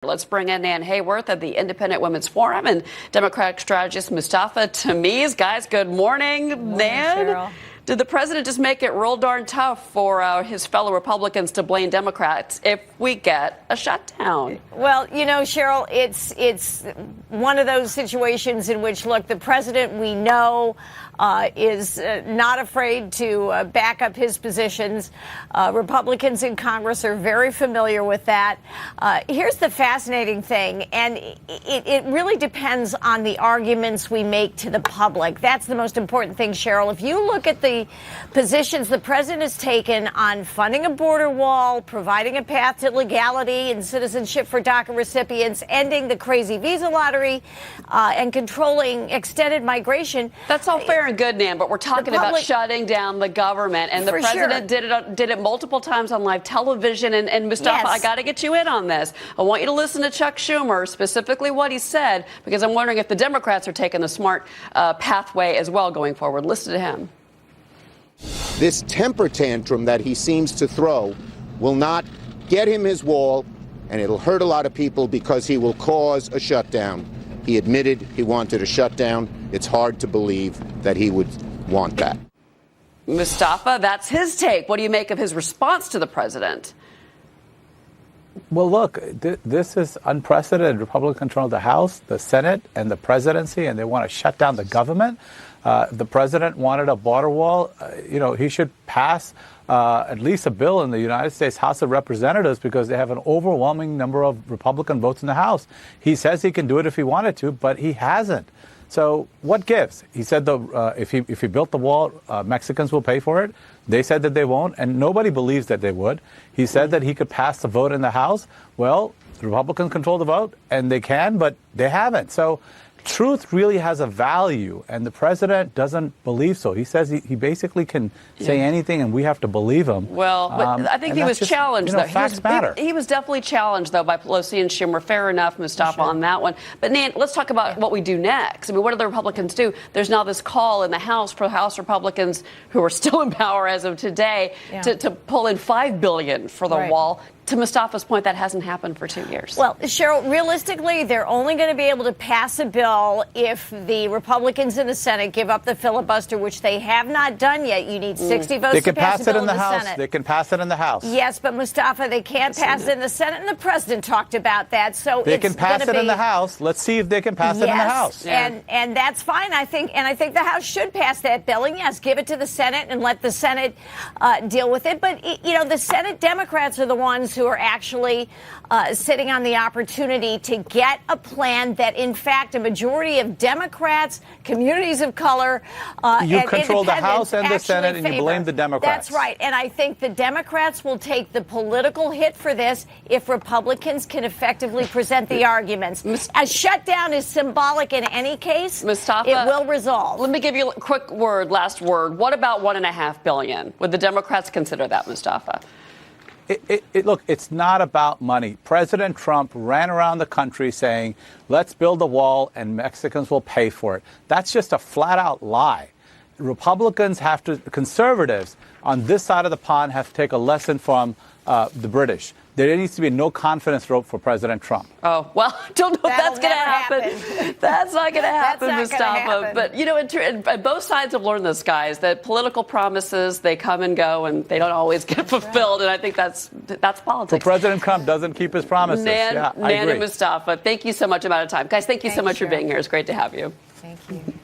Let's bring in Nan Hayworth of the Independent Women's Forum and Democratic strategist Mustafa Tamiz. Guys, good morning. Nan, Cheryl. Did the president just make it real darn tough for his fellow Republicans to blame Democrats if we get a shutdown? Well, you know, Cheryl, it's one of those situations in which, look, the president we know is not afraid to back up his positions. Republicans in Congress are very familiar with that. Here's the fascinating thing, and it really depends on the arguments we make to the public. That's the most important thing, Cheryl. If you look at the positions the president has taken on funding a border wall, providing a path to legality and citizenship for DACA recipients, ending the crazy visa lottery, and controlling extended migration. That's all fair and good, Nan, but we're talking about shutting down the government, and the president did it multiple times on live television. And Mustafa, Yes. I got to get you in on this. I want you to listen to Chuck Schumer, specifically what he said, because I'm wondering if the Democrats are taking the smart pathway as well going forward. Listen to him. This temper tantrum that he seems to throw will not get him his wall, and it'll hurt a lot of people because he will cause a shutdown. He admitted he wanted a shutdown. It's hard to believe that he would want that. Mustafa, that's his take. What do you make of his response to the president? Well, look, this is unprecedented. Republican control of the House, the Senate, and the presidency, and they want to shut down the government. The president wanted a border wall. He should pass at least a bill in the United States House of Representatives because they have an overwhelming number of Republican votes in the House. He says he can do it if he wanted to, but he hasn't. So what gives? He said if he built the wall, Mexicans will pay for it. They said that they won't, and nobody believes that they would. He said that he could pass the vote in the House. Well, the Republicans control the vote, and they can, but they haven't. So truth really has a value, and the president doesn't believe so. He says he basically can say anything, and we have to believe him. Well, but I think he was challenged, though. Facts matter. He was definitely challenged, though, by Pelosi and Schumer. Fair enough, Mustafa, on that one. But, Nan, let's talk about what we do next. I mean, what do the Republicans do? There's now this call in the House for House Republicans who are still in power as of today to pull in $5 billion for the wall. To Mustafa's point, that hasn't happened for 2 years. Well, Cheryl, realistically, they're only going to be able to pass a bill if the Republicans in the Senate give up the filibuster, which they have not done yet. You need 60 votes to pass a bill in the Senate. They can pass it in the House. Yes, but Mustafa, they can't pass it in the Senate, and the president talked about that. So they can pass it in the House. Let's see if they can pass it in the House. And that's fine. I think the House should pass that bill, and yes, give it to the Senate and let the Senate deal with it. But the Senate Democrats are the ones who are actually sitting on the opportunity to get a plan that, in fact, a majority of Democrats, communities of color, you control the House and the Senate, and you blame the Democrats. That's right. And I think the Democrats will take the political hit for this if Republicans can effectively present the arguments. A shutdown is symbolic in any case. Mustafa, it will resolve. Let me give you a quick last word. What about $1.5 billion? Would the Democrats consider that, Mustafa? Look, it's not about money. President Trump ran around the country saying, let's build a wall and Mexicans will pay for it. That's just a flat-out lie. Conservatives on this side of the pond have to take a lesson from the British. There needs to be no confidence vote for President Trump. Oh, well, don't know if that's going to happen. That's not going to happen, Mustafa. But both sides have learned this, guys, that political promises, they come and go, and they don't always get fulfilled. And I think that's politics. So President Trump doesn't keep his promises. Nan I agree. and Mustafa, thank you so much. I'm out of time. Guys, thank you so much for being here. It's great to have you. Thank you.